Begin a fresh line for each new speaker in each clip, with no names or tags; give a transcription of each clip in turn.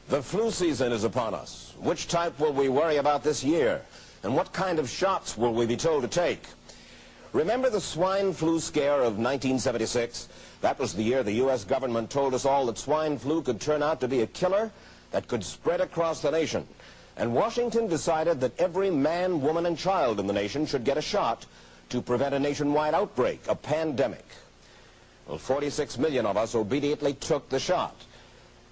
The flu season is upon us. Which type will we worry about this year? And what kind of shots will we be told to take? Remember the swine flu scare of 1976? That was the year the U.S. government told us all that swine flu could turn out to be a killer that could spread across the nation. And Washington decided that every man, woman, and child in the nation should get a shot to prevent a nationwide outbreak, a pandemic. Well, 46 million of us obediently took the shot.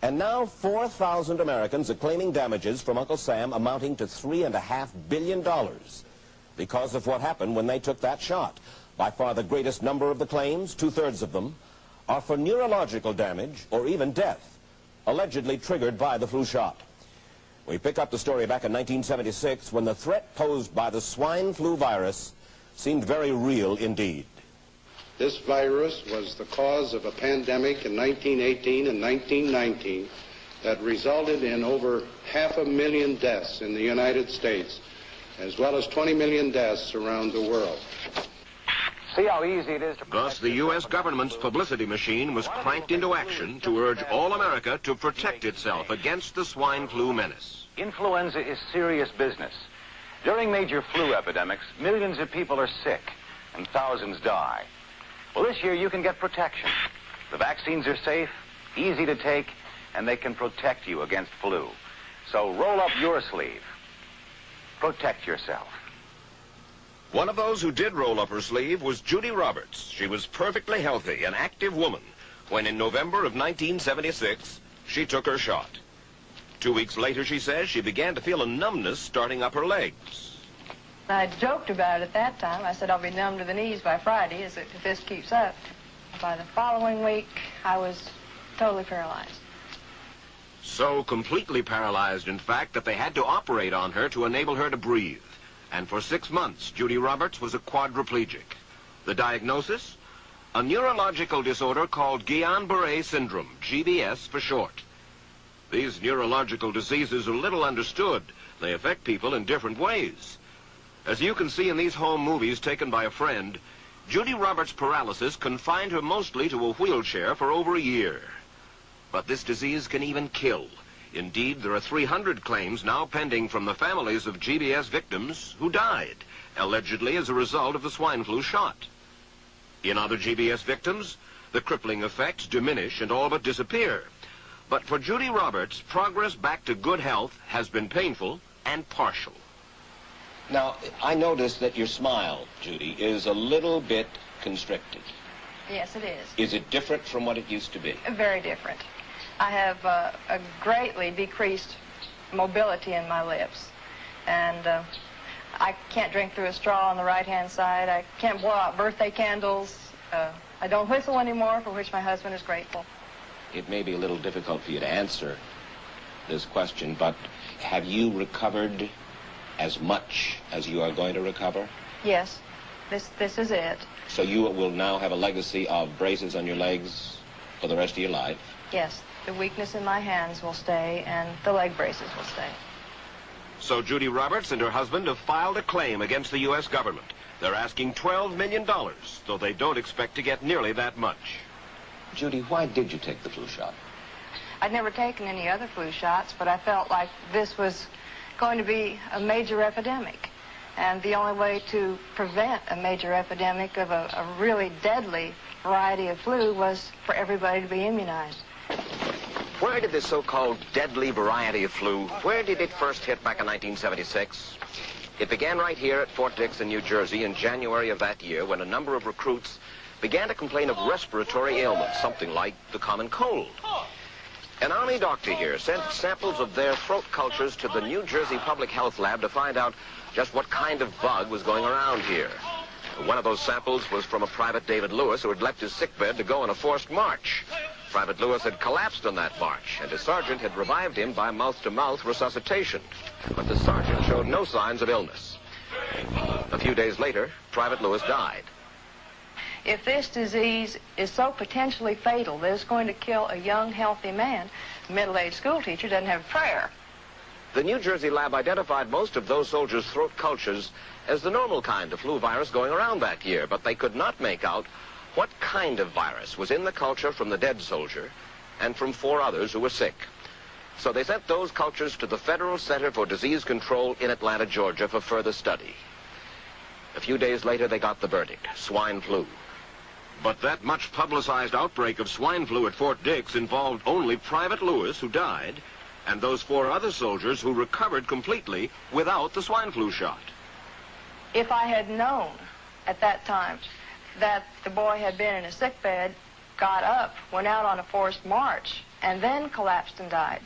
And now 4,000 Americans are claiming damages from Uncle Sam amounting to $3.5 billion because of what happened when they took that shot. By far the greatest number of the claims, 2/3 of them, are for neurological damage or even death, allegedly triggered by the flu shot. We pick up the story back in 1976 when the threat posed by the swine flu virus seemed very real indeed.
This virus was the cause of a pandemic in 1918 and 1919 that resulted in over 500,000 deaths in the United States, as well as 20 million deaths around the world.
See how easy it is to...
Thus, the U.S. government's publicity machine was cranked into action to urge all America to protect itself against the swine flu menace.
Influenza is serious business. During major flu epidemics, millions of people are sick and thousands die. Well, this year you can get protection. The vaccines are safe, easy to take, and they can protect you against flu. So roll up your sleeve. Protect yourself.
One of those who did roll up her sleeve was Judy Roberts. She was perfectly healthy, an active woman, when in November of 1976, she took her shot. 2 weeks later, she says, she began to feel a numbness starting up her legs.
I joked about it at that time. I said I'll be numb to the knees by Friday if this keeps up. By the following week, I was totally paralyzed.
So completely paralyzed, in fact, that they had to operate on her to enable her to breathe. And for 6 months, Judy Roberts was a quadriplegic. The diagnosis? A neurological disorder called Guillain-Barré syndrome, GBS for short. These neurological diseases are little understood. They affect people in different ways. As you can see in these home movies taken by a friend, Judy Roberts' paralysis confined her mostly to a wheelchair for over a year. But this disease can even kill. Indeed, there are 300 claims now pending from the families of GBS victims who died, allegedly as a result of the swine flu shot. In other GBS victims, the crippling effects diminish and all but disappear. But for Judy Roberts, progress back to good health has been painful and partial.
Now, I noticed that your smile, Judy, is a little bit constricted.
Yes, it is.
Is it different from what it used to be?
Very different. I have a greatly decreased mobility in my lips. And I can't drink through a straw on the right-hand side. I can't blow out birthday candles. I don't whistle anymore, for which my husband is grateful.
It may be a little difficult for you to answer this question, but have you recovered as much as you are going to recover?
Yes, this is it.
So you will now have a legacy of braces on your legs for the rest of your life?
Yes, the weakness in my hands will stay and the leg braces will stay.
So Judy Roberts and her husband have filed a claim against the U.S. government. They're asking $12 million, though they don't expect to get nearly that much.
Judy, why did you take the flu shot?
I'd never taken any other flu shots, but I felt like this was going to be a major epidemic. And the only way to prevent a major epidemic of a really deadly variety of flu was for everybody to be immunized.
Where did this so-called deadly variety of flu, where did it first hit back in 1976? It began right here at Fort Dix in New Jersey in January of that year when a number of recruits began to complain of respiratory ailments, something like the common cold. An Army doctor here sent samples of their throat cultures to the New Jersey Public Health Lab to find out just what kind of bug was going around here. One of those samples was from a Private David Lewis who had left his sickbed to go on a forced march. Private Lewis had collapsed on that march, and his sergeant had revived him by mouth-to-mouth resuscitation. But the sergeant showed no signs of illness. A few days later, Private Lewis died.
If this disease is so potentially fatal that it's going to kill a young, healthy man, a middle-aged school teacher doesn't have a prayer.
The New Jersey lab identified most of those soldiers' throat cultures as the normal kind of flu virus going around that year, but they could not make out what kind of virus was in the culture from the dead soldier and from 4 others who were sick. So they sent those cultures to the Federal Center for Disease Control in Atlanta, Georgia for further study. A few days later, they got the verdict: swine flu. But that much publicized outbreak of swine flu at Fort Dix involved only Private Lewis, who died, and those 4 other soldiers who recovered completely without the swine flu shot.
If I had known at that time that the boy had been in a sick bed, got up, went out on a forced march, and then collapsed and died,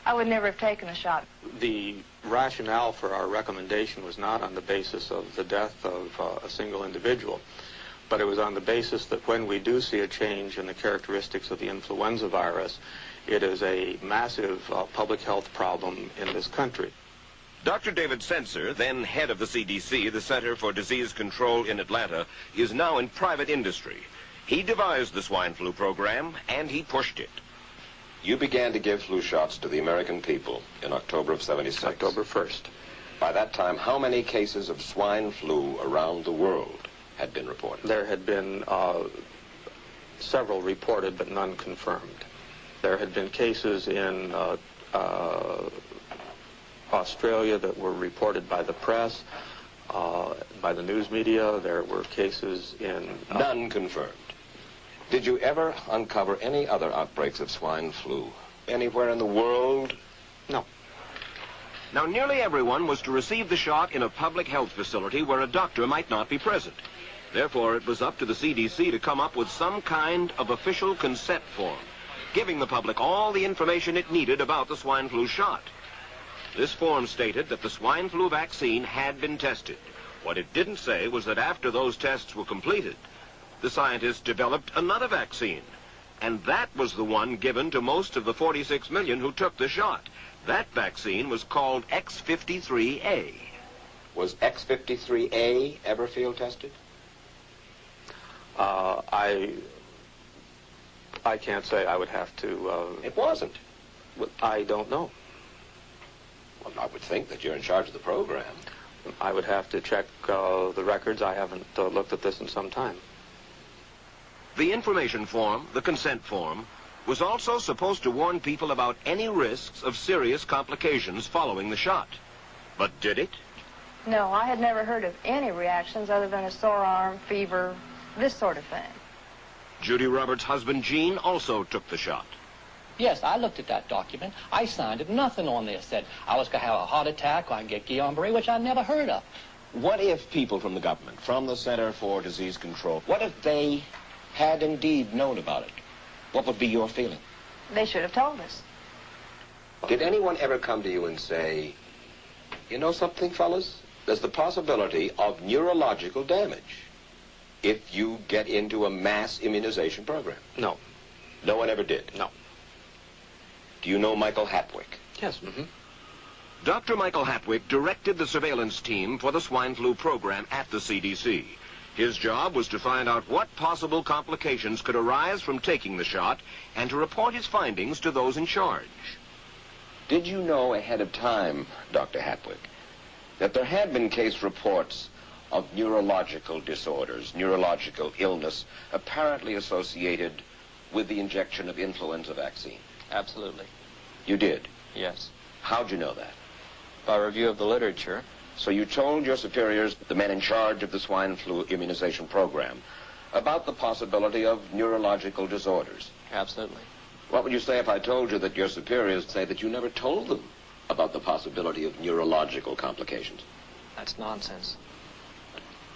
I would never have taken a shot.
The rationale for our recommendation was not on the basis of the death of a single individual, but it was on the basis that when we do see a change in the characteristics of the influenza virus, it is a massive public health problem in this country.
Dr. David Senser, then head of the CDC, the Center for Disease Control in Atlanta, is now in private industry. He devised the swine flu program, and he pushed it.
You began to give flu shots to the American people in October of '76.
October 1st.
By that time, how many cases of swine flu around the world had been reported?
There had been several reported, but none confirmed. There had been cases in Australia that were reported by the press, by the news media. There were cases in...
None confirmed. Did you ever uncover any other outbreaks of swine flu anywhere in the world?
No.
Now, nearly everyone was to receive the shot in a public health facility where a doctor might not be present. Therefore, it was up to the CDC to come up with some kind of official consent form, giving the public all the information it needed about the swine flu shot. This form stated that the swine flu vaccine had been tested. What it didn't say was that after those tests were completed, the scientists developed another vaccine, and that was the one given to most of the 46 million who took the shot. That vaccine was called X53A.
Was X53A ever field tested?
I can't say. I would have to...
It wasn't.
I don't know.
Well, I would think that you're in charge of the program.
I would have to check the records. I haven't looked at this in some time.
The information form, the consent form, was also supposed to warn people about any risks of serious complications following the shot. But did it?
No, I had never heard of any reactions other than a sore arm, fever, this sort of thing.
Judy Roberts' husband, Gene, also took the shot.
Yes, I looked at that document. I signed it. Nothing on there said I was going to have a heart attack or I get Guillain-Barré, which I never heard of.
What if people from the government, from the Center for Disease Control, what if they had indeed known about it? What would be your feeling?
They should have told us.
Did anyone ever come to you and say, you know something, fellas? There's the possibility of neurological damage if you get into a mass immunization program?
No.
No one ever did?
No.
Do you know Michael Hatwick?
Yes. Mm-hmm.
Dr. Michael Hatwick directed the surveillance team for the swine flu program at the CDC. His job was to find out what possible complications could arise from taking the shot and to report his findings to those in charge.
Did you know ahead of time, Dr. Hatwick, that there had been case reports of neurological disorders, neurological illness, apparently associated with the injection of influenza vaccine?
Absolutely.
You did?
Yes.
How'd you know that?
By review of the literature.
So you told your superiors, the men in charge of the swine flu immunization program, about the possibility of neurological disorders?
Absolutely.
What would you say if I told you that your superiors say that you never told them about the possibility of neurological complications?
That's nonsense.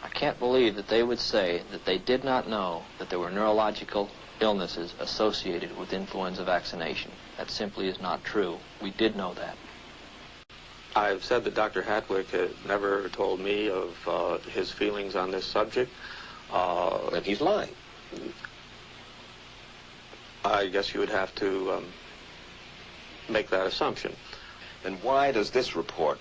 I can't believe that they would say that they did not know that there were neurological illnesses associated with influenza vaccination. That simply is not true. We did know that.
I've said that Dr. Hatwick had never told me of his feelings on this subject.
Then he's lying.
I guess you would have to make that assumption.
Then why does this report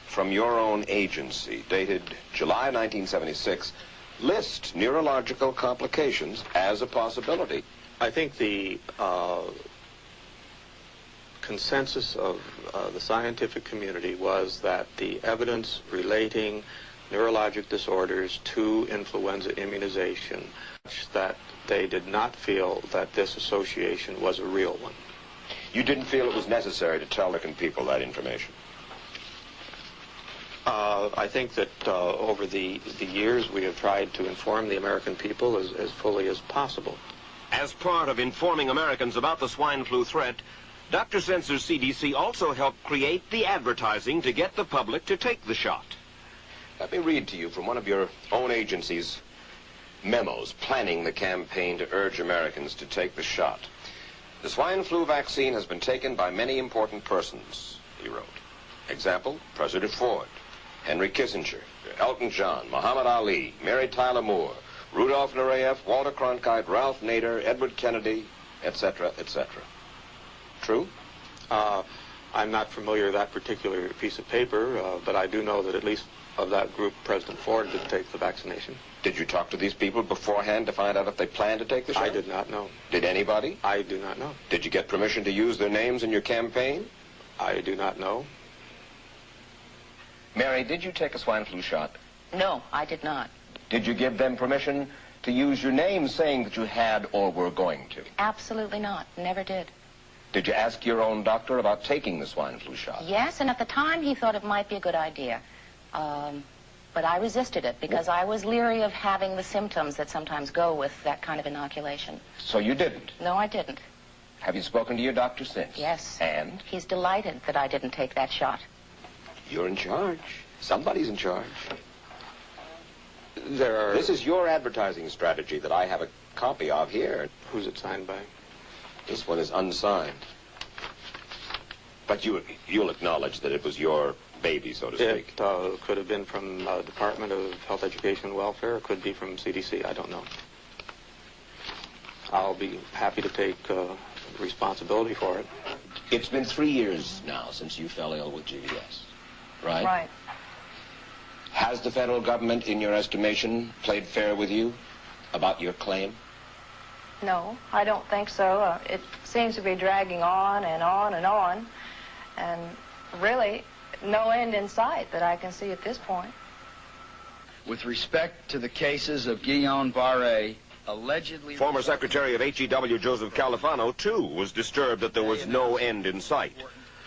from your own agency, dated July 1976, list neurological complications as a possibility?
I think the consensus of the scientific community was that the evidence relating neurologic disorders to influenza immunization, that they did not feel that this association was a real one.
You didn't feel it was necessary to tell the people that information?
I think that over the years we have tried to inform the American people as fully as possible.
As part of informing Americans about the swine flu threat, Dr. Sensor's CDC also helped create the advertising to get the public to take the shot.
Let me read to you from one of your own agency's memos planning the campaign to urge Americans to take the shot. The swine flu vaccine has been taken by many important persons, he wrote. Example, President Ford, Henry Kissinger, Elton John, Muhammad Ali, Mary Tyler Moore, Rudolph Nureyev, Walter Cronkite, Ralph Nader, Edward Kennedy, etc., etc. True?
I'm not familiar with that particular piece of paper, but I do know that at least of that group, President Ford did take the vaccination.
Did you talk to these people beforehand to find out if they planned to take the shot?
I did not know.
Did anybody?
I do not know.
Did you get permission to use their names in your campaign?
I do not know.
Mary, did you take a swine flu shot?
No, I did not.
Did you give them permission to use your name saying that you had or were going to?
Absolutely not. Never did.
Did you ask your own doctor about taking the swine flu shot?
Yes, and at the time he thought it might be a good idea. But I resisted it because I was leery of having the symptoms that sometimes go with that kind of inoculation.
So you didn't?
No, I didn't.
Have you spoken to your doctor since?
Yes.
And?
He's delighted that I didn't take that shot.
You're in charge. Somebody's in charge.
This
is your advertising strategy that I have a copy of here.
Who's it signed by?
This one is unsigned. But you'll acknowledge that it was your baby, so to speak.
It could have been from the Department of Health, Education, and Welfare. It could be from CDC. I don't know. I'll be happy to take responsibility for it.
It's been 3 years now since you fell ill with GBS, right?
Right.
Has the federal government, in your estimation, played fair with you about your claim?
No, I don't think so. It seems to be dragging on and on and on. And really, no end in sight that I can see at this point.
With respect to the cases of Guillain-Barré, allegedly...
Former Secretary of HEW Joseph Califano, too, was disturbed that there was no end in sight.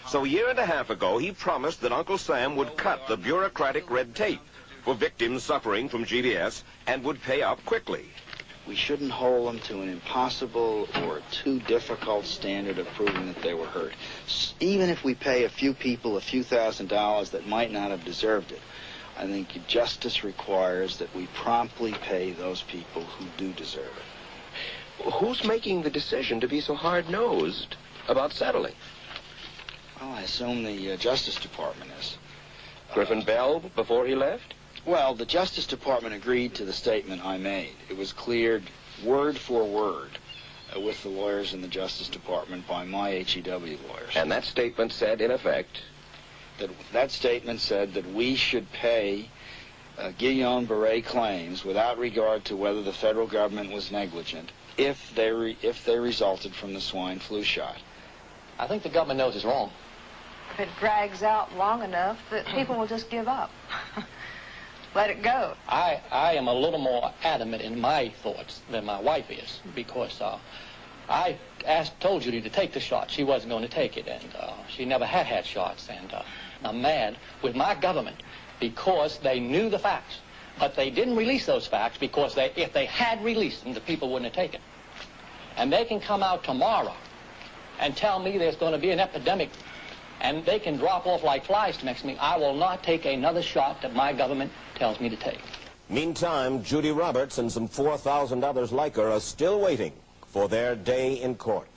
So a year and a half ago, he promised that Uncle Sam would cut the bureaucratic red tape for victims suffering from GBS and would pay up quickly.
We shouldn't hold them to an impossible or too difficult standard of proving that they were hurt. Even if we pay a few people a few $1,000s that might not have deserved it, I think justice requires that we promptly pay those people who do deserve it.
Who's making the decision to be so hard-nosed about settling?
Well, I assume the Justice Department is.
Griffin Bell before he left?
Well, the Justice Department agreed to the statement I made. It was cleared word for word with the lawyers in the Justice Department by my HEW lawyers.
And that statement said, in effect?
That statement said that we should pay Guillain-Barré claims without regard to whether the federal government was negligent if they resulted from the swine flu shot.
I think the government knows it's wrong.
If it drags out long enough, that people will just give up. Let it go.
I am a little more adamant in my thoughts than my wife is, because I told Judy to take the shot. She wasn't going to take it, and she never had shots. And I'm mad with my government because they knew the facts, but they didn't release those facts because if they had released them, the people wouldn't have taken. And they can come out tomorrow and tell me there's going to be an epidemic, and they can drop off like flies next to me. I will not take another shot that my government tells me to take.
Meantime, Judy Roberts and some 4,000 others like her are still waiting for their day in court.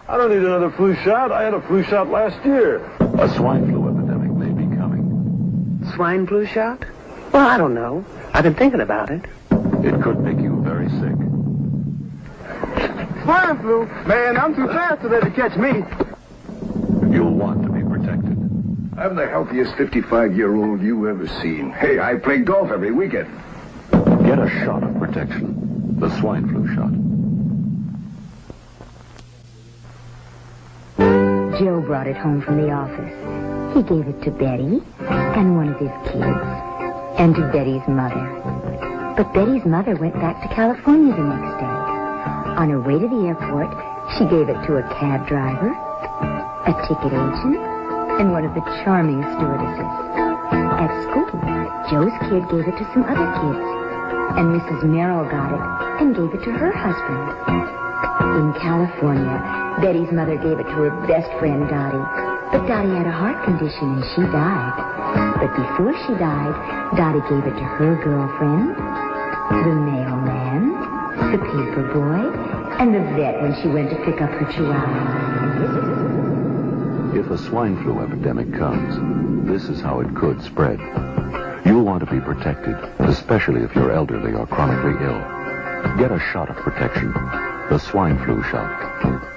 I don't need another flu shot. I had a flu shot last year.
A swine flu epidemic may be coming.
Swine flu shot? Well, I don't know. I've been thinking about it.
It could make you very sick.
Swine flu? Man, I'm too fast today to catch me.
You'll want to be protected.
I'm the healthiest 55-year-old you ever seen. Hey, I play golf every weekend.
Get a shot of protection. The swine flu shot.
Joe brought it home from the office. He gave it to Betty and one of his kids and to Betty's mother. But Betty's mother went back to California the next day. On her way to the airport, she gave it to a cab driver, a ticket agent, and one of the charming stewardesses. At school, Joe's kid gave it to some other kids, and Mrs. Merrill got it and gave it to her husband. In California, Betty's mother gave it to her best friend, Dottie. But Dottie had a heart condition and she died. But before she died, Dottie gave it to her girlfriend, the mailman, the paper boy, and the vet when she went to pick up her chihuahua.
If a swine flu epidemic comes, this is how it could spread. You'll want to be protected, especially if you're elderly or chronically ill. Get a shot of protection, the swine flu shot.